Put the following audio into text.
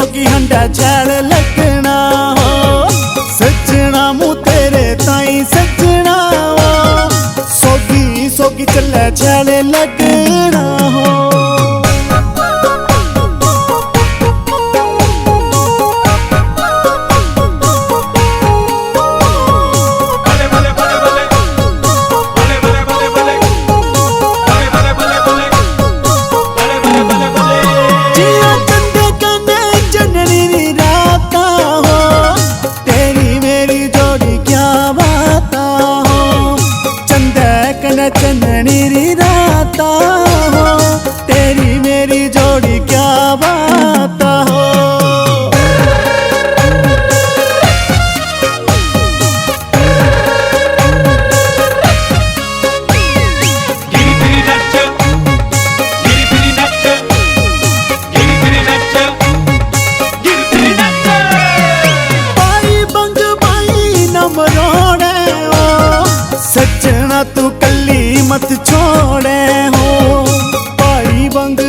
सोगी हंडा झैल लगना हो सजना मु तेरे ताई सजना हो सोगी सोगी चले झैल लगना हो। चंदनी री राता हो तेरी मेरी जोड़ी क्या बात हो। भाई बंग भाई न मरोड़े हो सजना तू कल्ली मत छोड़े हो भाई बंग